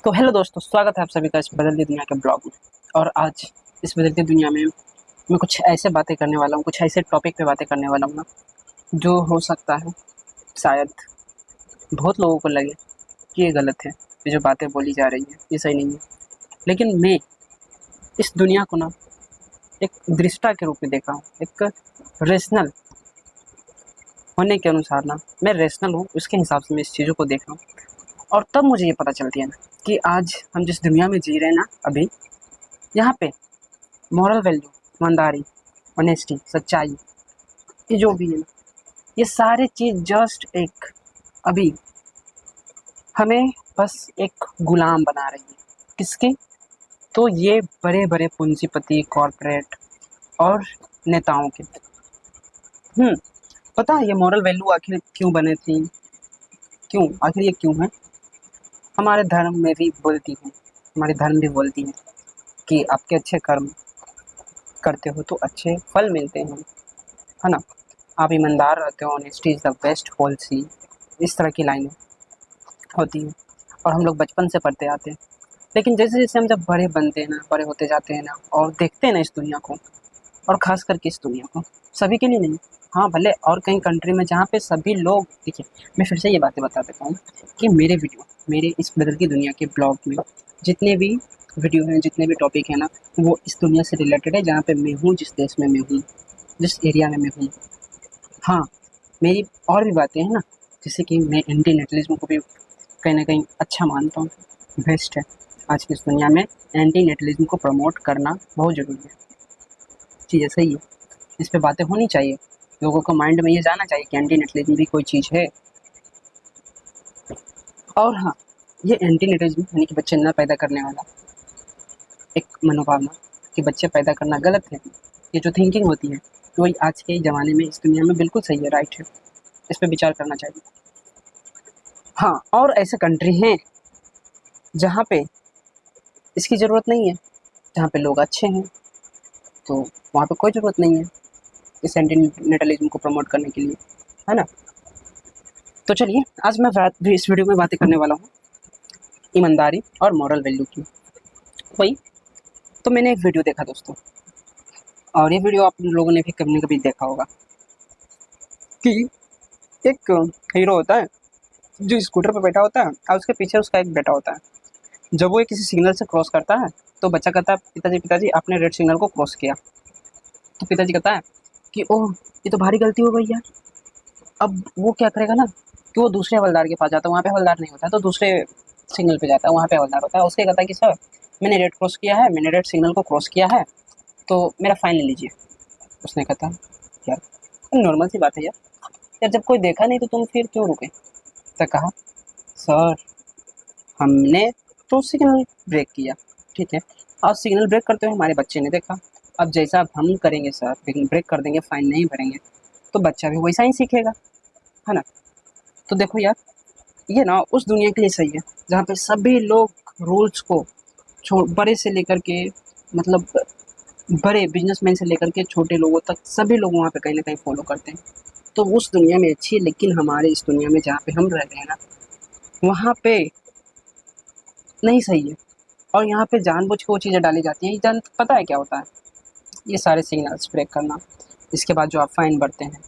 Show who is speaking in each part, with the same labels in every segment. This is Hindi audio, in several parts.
Speaker 1: तो हेलो दोस्तों, स्वागत है आप सभी का इस बदलती दुनिया के ब्लॉग में। और आज इस बदलती दुनिया में मैं कुछ ऐसे बातें करने वाला हूँ, कुछ ऐसे टॉपिक पे बातें करने वाला हूँ ना, जो हो सकता है शायद बहुत लोगों को लगे कि ये गलत है, ये जो बातें बोली जा रही हैं ये सही नहीं है। लेकिन मैं इस दुनिया को ना एक दृष्टा के रूप में देखा हूँ, एक रेशनल होने के अनुसार ना मैं रेशनल हूँ, उसके हिसाब से मैं इस चीज़ों को देख रहा हूँ। और तब मुझे ये पता चलती है ना कि आज हम जिस दुनिया में जी रहे हैं ना, अभी यहाँ पे मॉरल वैल्यू, ईमानदारी, ऑनेस्टी, सच्चाई, ये जो भी है ना, ये सारे चीज़ जस्ट एक अभी हमें बस एक गुलाम बना रही है। किसके? तो ये बड़े बड़े पूंजीपति, कॉरपोरेट और नेताओं के। पता है ये मॉरल वैल्यू आखिर क्यों बने थी? क्यों आखिर ये क्यों है? हमारे धर्म में भी बोलती है, हमारे धर्म भी बोलती है कि आपके अच्छे कर्म करते हो तो अच्छे फल मिलते हैं, है ना। आप ईमानदार रहते हो, honesty is the best policy, इस तरह की लाइनें होती हैं और हम लोग बचपन से पढ़ते आते हैं। लेकिन जैसे जैसे हम जब बड़े बनते हैं ना, बड़े होते जाते हैं ना और देखते हैं ना इस दुनिया को, और ख़ास करके इस दुनिया को, सभी के लिए नहीं, हाँ भले और कई कंट्री में जहाँ पे सभी लोग, देखिए मैं फिर से ये बातें बता देता हूँ कि मेरे इस बदलती दुनिया के ब्लॉग में जितने भी वीडियो हैं, जितने भी टॉपिक हैं ना, वो इस दुनिया से रिलेटेड है जहाँ पे मैं हूँ, जिस देश में मैं हूँ, जिस एरिया में मैं हूँ। हाँ, मेरी और भी बातें हैं ना, जैसे कि मैं एंटी नेटलिज्म को भी कहीं न कहीं अच्छा मानता हूँ, बेस्ट है। आज की इस दुनिया में एंटी नेटलिज्म को प्रमोट करना बहुत ज़रूरी है, चीज़ें सही है, इस पे बातें होनी चाहिए। लोगों को माइंड में ये जाना चाहिए कि एंटी नेटलिज्म भी कोई चीज़ है। और हाँ, ये एंटी नेटलिज्म यानी कि बच्चे न पैदा करने वाला एक मनोभावना कि बच्चे पैदा करना गलत है, ये जो थिंकिंग होती है, तो वही आज के ज़माने में इस दुनिया में बिल्कुल सही है, राइट है। इस पे विचार करना चाहिए। हाँ, और ऐसे कंट्री हैं जहाँ पे इसकी ज़रूरत नहीं है, जहाँ पे लोग अच्छे हैं, तो वहाँ पे कोई ज़रूरत नहीं है इस एंटी नेटलिज्म को प्रमोट करने के लिए, है ना। तो चलिए आज मैं इस वीडियो में बातें करने वाला हूँ ईमानदारी और मॉरल वैल्यू की। वही तो मैंने एक वीडियो देखा दोस्तों, और ये वीडियो आप लोगों ने भी कभी न कभी देखा होगा कि एक हीरो होता है जो स्कूटर पर बैठा होता है और उसके पीछे उसका एक बेटा होता है। जब वो किसी सिग्नल से क्रॉस करता है तो बच्चा कहता है, पिताजी पिताजी आपने रेड सिग्नल को क्रॉस किया। तो पिताजी कहता है कि ओह ये तो भारी गलती हो गई यार। अब वो क्या करेगा ना कि वो दूसरे हवलदार के पास जाता है, वहाँ पे हवलदार नहीं होता है तो दूसरे सिग्नल पे जाता है, वहाँ पे हवलदार होता है। उसके कहता है कि सर मैंने रेड क्रॉस किया है, मैंने रेड सिग्नल को क्रॉस किया है, तो मेरा फ़ाइन ले लीजिए। उसने कहता यार नॉर्मल सी बात है यार, यार जब कोई देखा नहीं तो तुम फिर क्यों रुके? तो कहा सर हमने तो सिग्नल ब्रेक किया, ठीक है, और सिग्नल ब्रेक करते हुए हमारे बच्चे ने देखा। अब जैसा अब हम करेंगे सर, सिग्नल ब्रेक कर देंगे, फ़ाइन नहीं भरेंगे, तो बच्चा भी वैसा ही सीखेगा, है ना। तो देखो यार, ये ना उस दुनिया के लिए सही है जहाँ पे सभी लोग रूल्स को बड़े से लेकर के, मतलब बड़े बिजनेसमैन से लेकर के छोटे लोगों तक सभी लोग वहाँ पे कहीं ना कहीं फॉलो करते हैं। तो उस दुनिया में अच्छी है, लेकिन हमारे इस दुनिया में जहाँ पे हम रह रहे हैं ना, वहाँ पे नहीं सही है। और यहाँ पे जानबूझ के वो चीज़ें डाली जाती हैं। जान पता है क्या होता है? ये सारे सिग्नल्स ब्रेक करना, इसके बाद जो आप फाइन भरते हैं,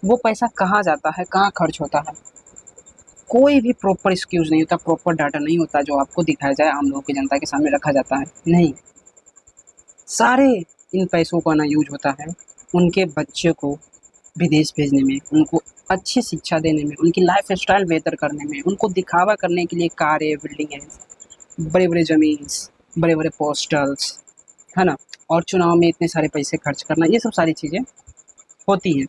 Speaker 1: वो पैसा कहाँ जाता है, कहाँ खर्च होता है? कोई भी प्रॉपर एक्सक्यूज़ नहीं होता, प्रॉपर डाटा नहीं होता जो आपको दिखाया जाए, आम लोगों की जनता के सामने रखा जाता है, नहीं। सारे इन पैसों का ना यूज होता है उनके बच्चे को विदेश भेजने में, उनको अच्छी शिक्षा देने में, उनकी लाइफ स्टाइल बेहतर करने में, उनको दिखावा करने के लिए कारें, बिल्डिंगें, बड़े बड़े ज़मीन, बड़े बड़े पोस्टल्स, है ना, और चुनाव में इतने सारे पैसे खर्च करना, ये सब सारी चीज़ें होती हैं।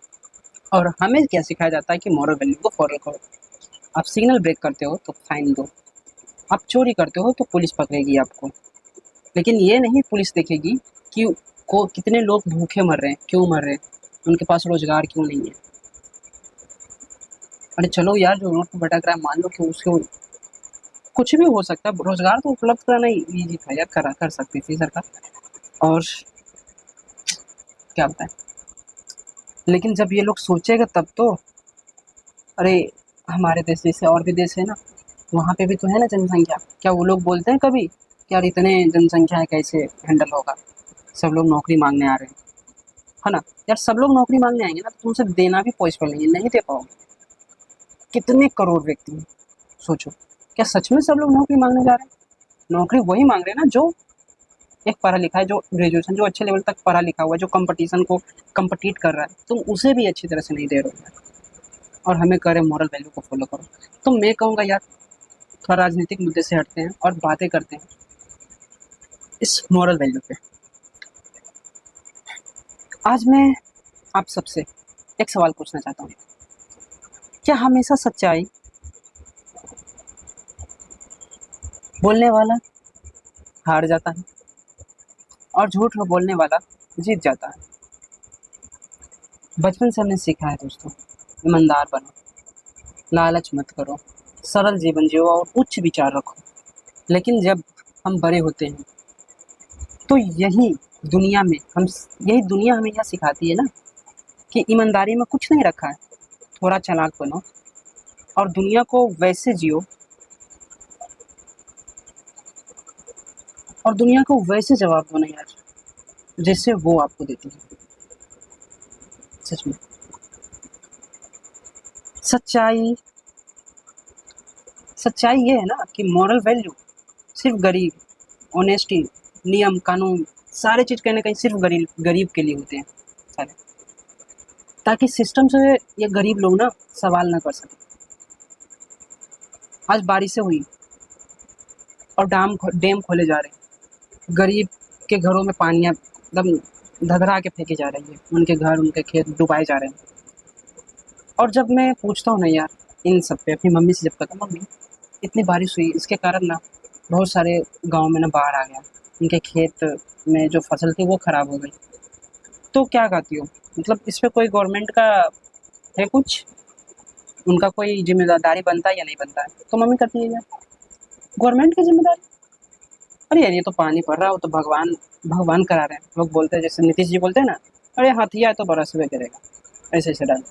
Speaker 1: और हमें क्या सिखाया जाता है कि मॉरल वैल्यू को फॉलो करो। आप सिग्नल ब्रेक करते हो तो फाइन दो, आप चोरी करते हो तो पुलिस पकड़ेगी आपको, लेकिन ये नहीं पुलिस देखेगी कि को कितने लोग भूखे मर रहे हैं, क्यों मर रहे हैं, उनके पास रोज़गार क्यों नहीं है। अरे चलो यार, जो रोड पर भटक रहा है, मान लो कि उसको कुछ भी हो सकता है, रोज़गार तो उपलब्ध कराना ईज़ी था यार, कर सकती थी सरकार, और क्या बताएँ। लेकिन जब ये लोग सोचेगा तब तो, अरे हमारे देश जैसे और भी देश है ना, वहाँ पे भी तो है ना जनसंख्या। क्या वो लोग बोलते हैं कभी कि यार इतने जनसंख्या है कैसे हैंडल होगा, सब लोग नौकरी मांगने आ रहे हैं, है ना? यार सब लोग नौकरी मांगने आएंगे ना तो तुमसे देना भी पॉसिबल नहीं है, नहीं दे पाओगे। कितने करोड़ व्यक्ति हैं, सोचो। क्या सच में सब लोग नौकरी मांगने जा रहे हैं? नौकरी वही मांग रहे हैं ना जो एक पढ़ा लिखा है, जो ग्रेजुएशन, जो अच्छे लेवल तक पढ़ा लिखा हुआ है, जो कंपटीशन को कम्पीट कर रहा है, तुम उसे भी अच्छी तरह से नहीं दे रहे हो यार। और हमें कह रहे मॉरल वैल्यू को फॉलो करो। तो मैं कहूँगा यार, थोड़ा राजनीतिक मुद्दे से हटते हैं और बातें करते हैं इस मॉरल वैल्यू पे। आज मैं आप सबसे एक सवाल पूछना चाहता हूँ। क्या हमेशा सच्चाई बोलने वाला हार जाता है और झूठ बोलने वाला जीत जाता है? बचपन से हमने सीखा है दोस्तों, ईमानदार बनो, लालच मत करो, सरल जीवन जियो और उच्च विचार रखो। लेकिन जब हम बड़े होते हैं तो यही दुनिया हमें यह सिखाती है ना कि ईमानदारी में कुछ नहीं रखा है। थोड़ा चालाक बनो और दुनिया को वैसे जियो, और दुनिया को वैसे जवाब दो ना यार जैसे वो आपको देती है। सच में सच्चाई सच्चाई ये है ना कि मॉरल वैल्यू सिर्फ गरीब, ऑनेस्टी, नियम कानून, सारे चीज़ कहीं ना कहीं सिर्फ गरीब गरीब के लिए होते हैं सारे, ताकि सिस्टम से ये गरीब लोग ना सवाल ना कर सके। आज बारिशें हुई और डैम खोले जा रहे हैं, गरीब के घरों में पानियाँ एकदम धधरा के फेंकी जा रही है, उनके घर उनके खेत डुबाए जा रहे हैं। और जब मैं पूछता हूँ ना यार इन सब पे अपनी मम्मी से, जब कहता हूँ मम्मी इतनी बारिश हुई, इसके कारण ना बहुत सारे गांव में ना बाढ़ आ गया, उनके खेत में जो फसल थी वो खराब हो गई, तो क्या कहती हो? मतलब इस पे कोई गवर्नमेंट का है कुछ, उनका कोई जिम्मेदारी बनता है या नहीं बनता है? तो मम्मी कहती है यार गवर्नमेंट की जिम्मेदारी, अरे यार ये तो पानी पड़ रहा है, वो तो भगवान भगवान करा रहे हैं। लोग बोलते हैं जैसे नीतीश जी बोलते हैं ना, अरे हाथिया है तो बरस हुए करेगा, ऐसे ऐसे डाल।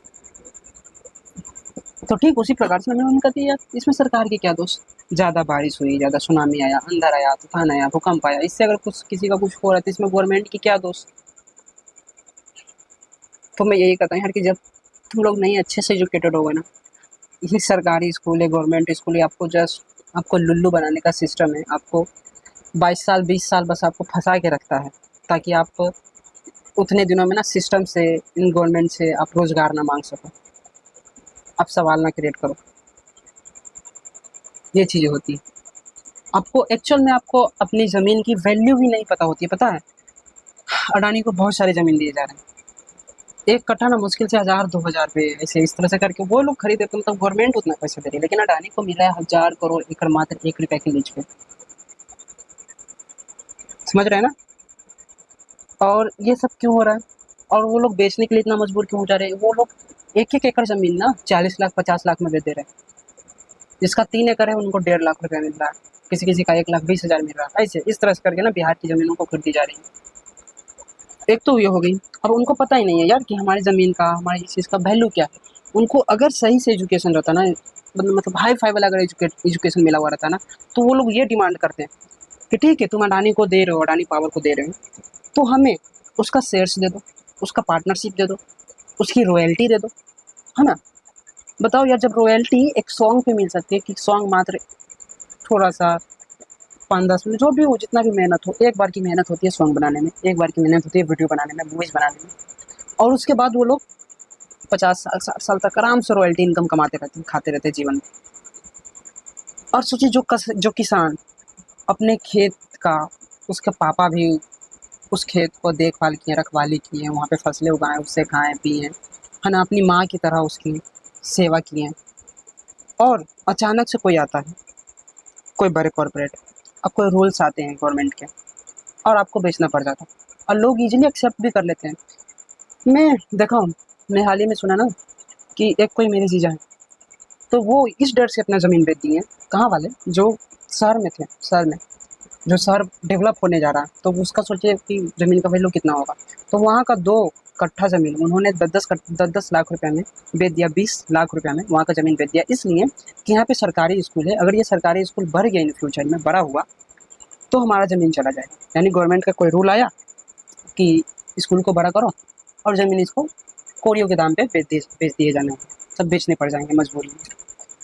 Speaker 1: तो ठीक उसी प्रकार से मम्मी कहती है यार इसमें सरकार की क्या दोष? ज़्यादा बारिश हुई, ज़्यादा सुनामी आया, अंधर आया, तूफान आया, भूकंप आया, इससे अगर कुछ किसी का कुछ हो रहा है तो इसमें गवर्नमेंट की क्या दोष? तो मैं यही कहता हूँ यार कि जब तुम लोग नहीं अच्छे से एजुकेटेड होगे ना, ये सरकारी स्कूल है, गवर्नमेंट स्कूल है, आपको जस्ट आपको लुल्लू बनाने का सिस्टम है। आपको 22 साल 20 साल बस आपको फंसा के रखता है, ताकि आप उतने दिनों में ना सिस्टम से, इन गवर्नमेंट से आप रोज़गार ना मांग सको, आप सवाल ना क्रिएट करो। ये चीज़ें होती है। आपको एक्चुअल में आपको अपनी ज़मीन की वैल्यू भी नहीं पता होती है, पता है? अडानी को बहुत सारी ज़मीन दिए जा रहे हैं, एक कट्ठा ना मुश्किल से 1000-2000 रुपये, ऐसे इस तरह से करके वो लोग खरीदे, तो मतलब गवर्नमेंट उतना पैसा दे रही है, लेकिन अडानी को मिला है 1000 करोड़ एकड़ मात्र 1 रुपये के लीज पे। समझ रहे हैं ना? और ये सब क्यों हो रहा है? और वो लोग बेचने के लिए इतना मजबूर क्यों हो जा रहे हैं? वो लोग एक एक एकड़ ज़मीन ना 40 लाख 50 लाख में बेच दे रहे हैं। जिसका 3 एकड़ है उनको 1.5 लाख रुपया मिल रहा है, किसी का 1,20,000 मिल रहा है, ऐसे इस तरह से करके ना बिहार की ज़मीनों को खरीदी जा रही है। एक तो ये हो गई। अब उनको पता ही नहीं है यार कि हमारी ज़मीन का, हमारी इस चीज़ का वैल्यू क्या है। उनको अगर सही से एजुकेशन रहता ना, मतलब हाई फाई वाला अगर एजुकेशन मिला हुआ रहता ना, तो वो लोग ये डिमांड करते हैं कि ठीक है तुम अडानी को दे रहे हो, अडानी पावर को दे रहे हो, तो हमें उसका शेयर्स दे दो, उसका पार्टनरशिप दे दो, उसकी रॉयल्टी दे दो, है ना? बताओ यार, जब रॉयल्टी एक सॉन्ग पे मिल सकती है कि सॉन्ग मात्र थोड़ा सा 5-10 मिनट, जो भी हो, जितना भी मेहनत हो, एक बार की मेहनत होती है सॉन्ग बनाने में, एक बार की मेहनत होती है वीडियो बनाने में, मूवीज़ बनाने में, और उसके बाद वो लोग 50 साल 60 साल तक आराम से रॉयल्टी इनकम कमाते रहते हैं, खाते रहते हैं जीवन में। और सोचिए जो किसान अपने खेत का, उसके पापा भी उस खेत को देखभाल किए, रखवाली किए, वहाँ पे फसलें उगाएं, उससे खाएं पिएं, है ना? अपनी माँ की तरह उसकी सेवा किए, और अचानक से कोई आता है, कोई बड़े कॉरपोरेट, अब कोई रूल्स आते हैं गवर्नमेंट के, और आपको बेचना पड़ जाता है, और लोग इजीली एक्सेप्ट भी कर लेते हैं। मैं देखा हूँ, मैं हाल ही में सुना ना कि एक कोई मेरे जीजा है, तो वो इस डर से अपना ज़मीन बेच दिए। कहाँ वाले? जो शहर में थे, शहर में जो शहर डेवलप होने जा रहा है, तो उसका सोचिए कि ज़मीन का वैल्यू कितना होगा। तो वहाँ का 2 कट्ठा ज़मीन उन्होंने 10-10 लाख रुपए में बेच दिया, 20 लाख रुपए में वहाँ का ज़मीन बेच दिया, इसलिए कि यहाँ पे सरकारी स्कूल है। अगर ये सरकारी स्कूल बढ़ गया इन फ्यूचर में, बड़ा हुआ, तो हमारा ज़मीन चला जाएगा। यानी गवर्नमेंट का कोई रूल आया कि स्कूल को बड़ा करो और ज़मीन इसको कौड़ियों के दाम पे बेच दिए जाने, सब बेचने पड़ जाएंगे मजबूरी में।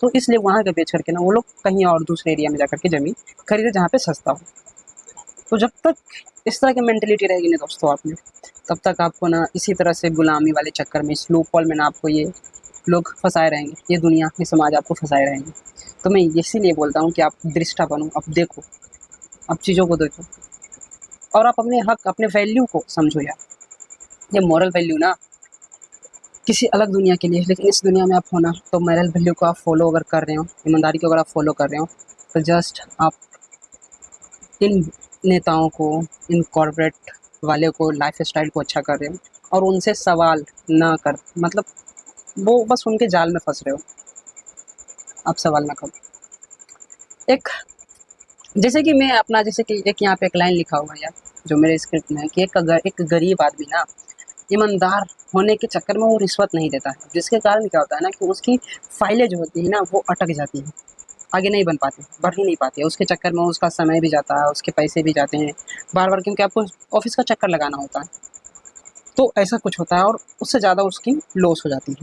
Speaker 1: तो इसलिए वहाँ के बेच करके ना वो लोग कहीं और दूसरे एरिया में जाकर के ज़मीन खरीदे जहाँ पे सस्ता हो। तो जब तक इस तरह की मेंटेलिटी रहेगी ना दोस्तों आप में, तब तक आपको ना इसी तरह से गुलामी वाले चक्कर में, इस लूप होल में ना आपको ये लोग फंसाए रहेंगे, ये दुनिया, ये समाज आपको फंसाए रहेंगे। तो मैं इसीलिए बोलता हूँ कि आप दृष्टा बनो, आप देखो, आप चीज़ों को देखो और आप अपने हक, अपने वैल्यू को समझो यार। ये मॉरल वैल्यू ना किसी अलग दुनिया के लिए, लेकिन इस दुनिया में आप हो ना, तो मॉरल वैल्यू को आप फॉलो अगर कर रहे हो, ईमानदारी को अगर आप फॉलो कर रहे हो, तो जस्ट आप इन नेताओं को, इन कॉर्पोरेट वाले को, लाइफस्टाइल को अच्छा कर रहे हो और उनसे सवाल ना कर, मतलब वो बस उनके जाल में फंस रहे हो, आप सवाल ना करो। एक जैसे कि मैं अपना, जैसे कि एक यहाँ पे एक लाइन लिखा हुआ है यार जो मेरे स्क्रिप्ट में है कि एक गरीब आदमी ना ईमानदार होने के चक्कर में वो रिश्वत नहीं देता है, जिसके कारण क्या होता है ना कि उसकी फाइलें जो होती है ना वो अटक जाती हैं, आगे नहीं बन पाती, बढ़ ही नहीं पाती है। उसके चक्कर में उसका समय भी जाता है, उसके पैसे भी जाते हैं बार बार, क्योंकि आपको ऑफिस का चक्कर लगाना होता है। तो ऐसा कुछ होता है और उससे ज़्यादा उसकी लॉस हो जाती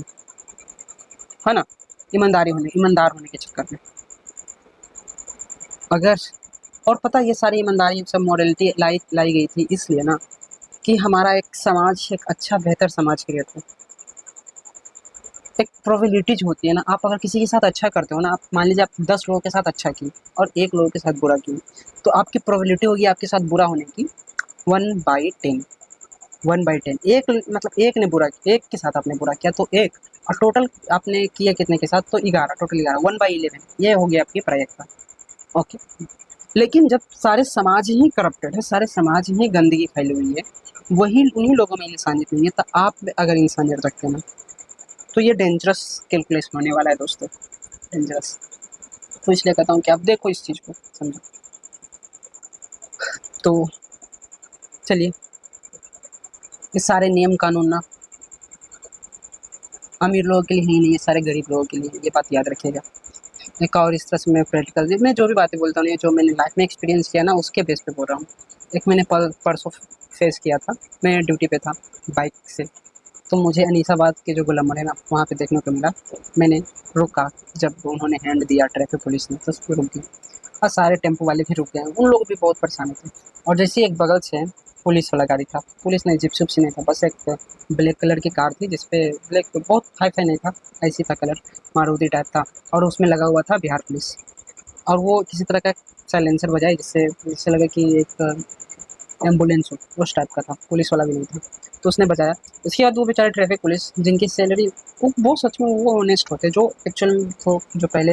Speaker 1: है ना, ईमानदार होने के चक्कर में। अगर और पता, ये सारी ईमानदारी, सब मॉरलिटी लाई गई थी इसलिए ना कि हमारा एक समाज, एक अच्छा बेहतर समाज क्रिएट हो। एक प्रोबेबिलिटी जो होती है ना, आप अगर किसी के साथ अच्छा करते हो ना, आप मान लीजिए आप 10 लोगों के साथ अच्छा किए और 1 लोगों के साथ बुरा किए, तो आपकी प्रोबेबिलिटी होगी आपके साथ बुरा होने की 1/10। 1/10, एक मतलब एक ने बुरा, एक के साथ आपने बुरा किया तो एक, और टोटल आपने किया कितने के साथ, तो 11, टोटल 11, 1/11, ये हो गया आपकी प्रायिकता। ओके, लेकिन जब सारे समाज ही करप्टेड है, सारे समाज ही गंदगी फैली हुई है, वही उन्हीं लोगों में इंसानियत नहीं है, तो आप अगर इंसानियत रखते हैं ना, तो ये डेंजरस कैलकुलेशन होने वाला है दोस्तों, डेंजरस। तो इसलिए कहता हूँ कि आप देखो इस चीज़ को, समझो। तो चलिए, ये सारे नियम कानून ना अमीर लोगों के लिए ही नहीं, ये सारे गरीब लोगों के लिए, ये बात याद रखिएगा। एक और इस तरह से मैं प्रैक्टिकल, मैं जो भी बातें बोलता हूँ, ये जो मैंने लाइफ में एक्सपीरियंस किया ना उसके बेस पे बोल रहा हूँ। एक मैंने परसों फेस किया था, मैं ड्यूटी पे था बाइक से, तो मुझे अनीसाबाद के जो गुलाम है ना वहाँ पे देखने को मिला। मैंने रुका, जब उन्होंने हैंड दिया ट्रैफिक पुलिस ने, तो उस पर रुक गया और सारे टेम्पो वाले भी रुक गए, उन लोग भी बहुत परेशान थे। और जैसे ही एक बगल से पुलिस वाला गाड़ी था, पुलिस नहीं, जिप्सी उप्सी नहीं था, बस एक ब्लैक कलर की कार थी जिसपे ब्लैक, बहुत हाई फाई नहीं था, ऐसी था कलर, मारुति टाइप था, और उसमें लगा हुआ था बिहार पुलिस। और वो किसी तरह का साइलेंसर बजाए जिससे लगा कि एक एम्बुलेंस हो, उस टाइप का था, पुलिस वाला भी नहीं था। तो उसने बजाया। उसके बाद वो बेचारे ट्रैफिक पुलिस, जिनकी सैलरी, वो सच में वो ऑनेस्ट होते हैं, जो एक्चुअल में वो जो पहले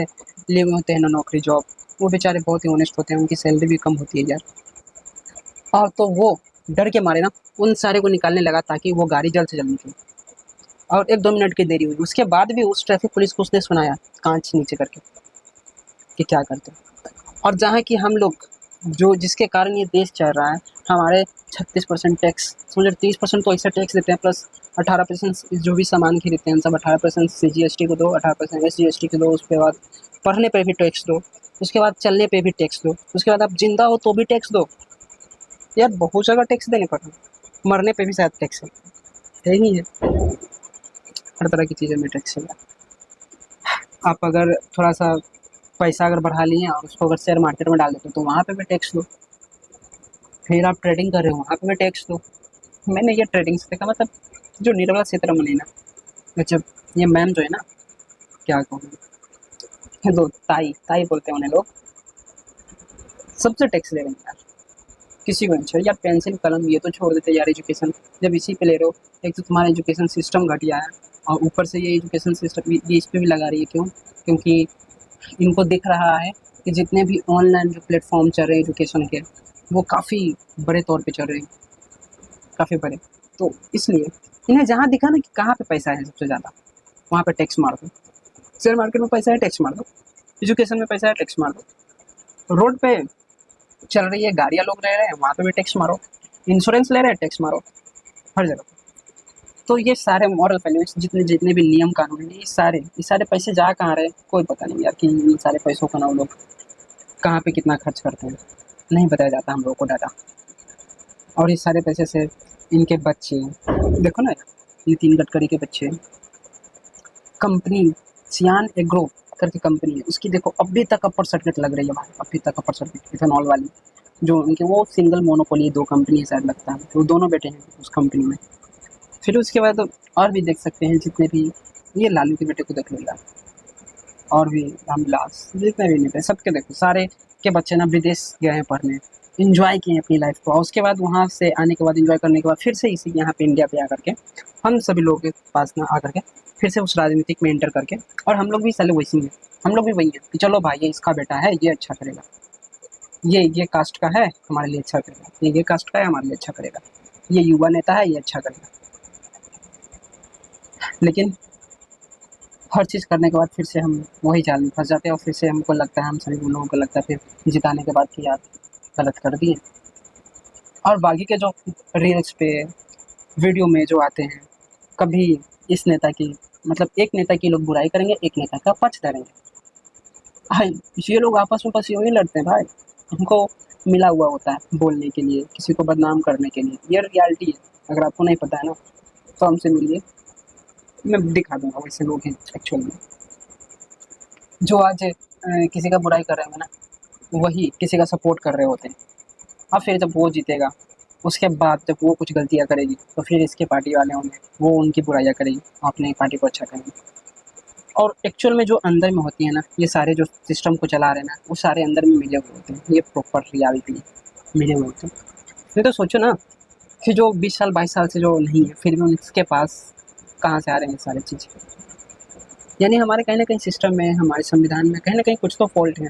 Speaker 1: लिए हुए होते हैं ना नौकरी जॉब, वो बेचारे बहुत ही ऑनेस्ट होते हैं, उनकी सैलरी भी कम होती है यार। और तो वो डर के मारे ना उन सारे को निकालने लगा ताकि वो गाड़ी जल्द से जल्द निकले, और 1-2 मिनट की देरी हुई, उसके बाद भी उस ट्रैफिक पुलिस को उसने सुनाया कांच नीचे करके कि क्या करते हैं। और जहाँ कि हम लोग जो, जिसके कारण ये देश चल रहा है, हमारे 36% टैक्स, समझो 30% तो ऐसा टैक्स देते हैं, प्लस 18% जो भी सामान खरीदते हैं सब 18% CGST को दो, 18% SGST को दो, उसके बाद पढ़ने पे भी टैक्स दो, उसके बाद चलने पे भी टैक्स दो, उसके बाद आप जिंदा हो तो भी टैक्स दो। यार बहुत जगह टैक्स देने पड़ रहे हैं, मरने पे भी शायद टैक्स है ही है, हर तरह की चीज़ें में टैक्स है। आप अगर थोड़ा सा पैसा अगर बढ़ा लिए और उसको अगर शेयर मार्केट में डाल देते हो तो वहाँ पे भी टैक्स दो, फिर आप ट्रेडिंग कर रहे हो वहाँ पे भी टैक्स दो। मैंने ये ट्रेडिंग से देखा, मतलब जो निर्मला सीतारमण है ना, जब ये मैम जो है ना, क्या कहूँ, ये दो ताई ताई बोलते हैं उन्हें लोग, सबसे टैक्स ले रहे हैं यार, किसी को नहीं छोड़ यार। पेंसिल कलम ये तो छोड़ देते यार, एजुकेशन जब इसी पे ले रहे हो, एक तो तुम्हारा एजुकेशन सिस्टम घटिया है और ऊपर से ये एजुकेशन सिस्टम ये इस पर भी लगा रही है। क्यों? क्योंकि इनको दिख रहा है कि जितने भी ऑनलाइन जो प्लेटफॉर्म चल रहे हैं एजुकेशन के, वो काफ़ी बड़े तौर पे चल रहे हैं, काफ़ी बड़े। तो इसलिए इन्हें जहाँ दिखा ना कि कहाँ पे पैसा है सबसे ज़्यादा, वहाँ पे टैक्स मार दो। शेयर मार्केट में पैसा है, टैक्स मार दो। एजुकेशन में पैसा है, टैक्स मार दो। रोड पे चल रही है गाड़ियाँ लोग रह रहे हैं, वहाँ पे भी टैक्स मारो। इंश्योरेंस ले रहे हैं, टैक्स मारो। हर जगह पे। तो ये सारे मॉरल वैल्यूज जितने जितने भी नियम कानून हैं, ये सारे पैसे जा कहाँ रहे हैं कोई पता नहीं यार, कि इन सारे पैसों का ना वो लोग कहाँ पे कितना खर्च करते हैं, नहीं बताया जाता हम लोगों को डाटा। और ये सारे पैसे से इनके बच्चे, देखो ना, नितिन गडकरी के बच्चे, कंपनी सियान एग्रो करके कंपनी है उसकी, देखो अभी तक अपर सर्किट लग रही है भाई, अभी तक अपर सर्किट इथेनॉल वाली, जो उनके वो सिंगल मोनोपोली 2 कंपनी है शायद लगता है, तो दोनों बेटे हैं उस कंपनी में। फिर उसके बाद और भी देख सकते हैं जितने भी, ये लालू के बेटे को देख लो यार, और भी रामविलास, जितने भी नेता सबके देखो, सारे के बच्चे ना विदेश गए हैं पढ़ने, इंजॉय किए अपनी लाइफ को, और उसके बाद वहाँ से आने के बाद इंजॉय करने के बाद फिर से इसी यहाँ पे इंडिया पे आकर के हम सभी लोगों के पास ना आकर के फिर से उस राजनीतिक में एंटर करके, और हम लोग भी साले वैसे ही हैं, हम लोग भी वही हैं कि चलो भाई ये इसका बेटा है, ये अच्छा करेगा, ये कास्ट का है हमारे लिए अच्छा करेगा, ये कास्ट का है हमारे लिए अच्छा करेगा, ये युवा नेता है ये अच्छा करेगा। लेकिन हर चीज़ करने के बाद फिर से हम वही जाल में फंस जाते हैं, और फिर से हमको लगता है, हम सभी लोगों को लगता है फिर जिताने के बाद कि यार गलत कर दिए। और बाकी के जो रील्स पे वीडियो में जो आते हैं, कभी इस नेता की, मतलब एक नेता की लोग बुराई करेंगे, एक नेता का पक्ष धरेंगे। भाई ये लोग आपस में बस यूँ ही लड़ते हैं भाई, उनको मिला हुआ होता है बोलने के लिए, किसी को बदनाम करने के लिए, ये रियलिटी है। अगर आपको नहीं पता है ना तो हमसे मिलिए, मैं दिखा दूंगा वैसे लोग हैं एक्चुअल में, जो आज किसी का बुराई कर रहे हैं ना, वही किसी का सपोर्ट कर रहे होते हैं। अब फिर जब वो जीतेगा, उसके बाद जब वो कुछ गलतियाँ करेगी, तो फिर इसके पार्टी वाले होंगे वो उनकी बुराइयाँ करेगी, अपने पार्टी को अच्छा करेंगे। और एक्चुअल में जो अंदर में होती है ना, ये सारे जो सिस्टम को चला रहे हैं ना, वो सारे अंदर में मिले हुए होते हैं, ये प्रॉपर रियलिटी है, मिले हुए होते हैं। नहीं तो सोचो ना कि जो 20 साल 22 साल से जो नहीं है, फिर भी उनके पास कहाँ से आ रहे हैं सारी चीज़। यानी हमारे कहीं ना कहीं सिस्टम में, हमारे संविधान में कहीं ना कहीं कुछ तो फॉल्ट है,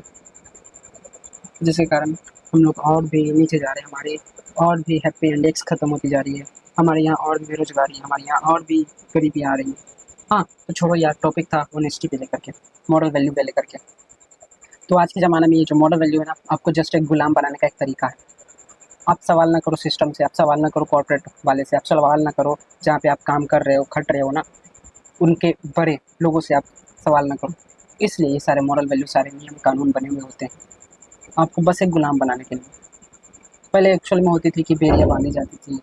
Speaker 1: जिसके कारण हम लोग और भी नीचे जा रहे हैं, हमारे और भी हैप्पी इंडेक्स ख़त्म होती जा रही है, हमारे यहाँ और बेरोजगारी है, हमारे यहाँ और भी गरीबी आ रही है। हाँ तो छोड़ो यार, टॉपिक था ऑनेस्टी पे लेकर के, मॉरल वैल्यू पे लेकर के। तो आज के ज़माने में ये जो मॉरल वैल्यू है ना, आपको जस्ट एक गुलाम बनाने का एक तरीका है। आप सवाल ना करो सिस्टम से, आप सवाल ना करो कॉर्पोरेट वाले से, आप सवाल ना करो जहाँ पे आप काम कर रहे हो, खट रहे हो ना, उनके बड़े लोगों से आप सवाल ना करो। इसलिए ये सारे मॉरल वैल्यू, सारे नियम कानून बने हुए होते हैं आपको बस एक गुलाम बनाने के लिए। पहले एक्चुअल में होती थी कि बेड़ियाँ बांधी जाती थी,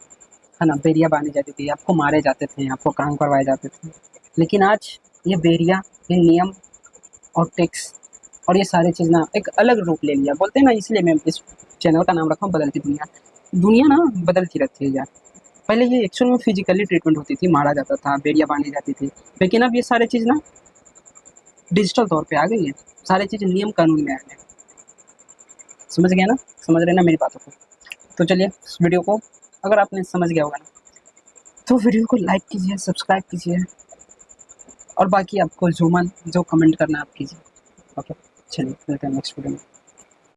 Speaker 1: है ना, बेड़ियाँ बांधी जाती थी, आपको मारे जाते थे, आपको काम करवाए जाते थे। लेकिन आज ये बेड़ियाँ, ये नियम और टैक्स और ये सारी चीज़ ना एक अलग रूप ले लिया, बोलते हैं ना, इसलिए मैं इस चैनल का नाम रखा हूँ बदलती दुनिया। दुनिया ना बदलती रहती है यार। पहले ये एक्चुअल में फिजिकली ट्रीटमेंट होती थी, मारा जाता था, बेड़ियाँ बांधी जाती थी, लेकिन अब ये सारी चीज़ ना डिजिटल तौर पे आ गई है, सारी चीज़ नियम कानून में आ गई। समझ गया ना, समझ रहे ना मेरी बातों को। तो चलिए इस वीडियो को, अगर आपने समझ गया होगा ना, तो वीडियो को लाइक कीजिए, सब्सक्राइब कीजिए, और बाकी आपको जो कमेंट करना है आप कीजिए। ओके, चलिए मिलते हैं नेक्स्ट वीडियो में।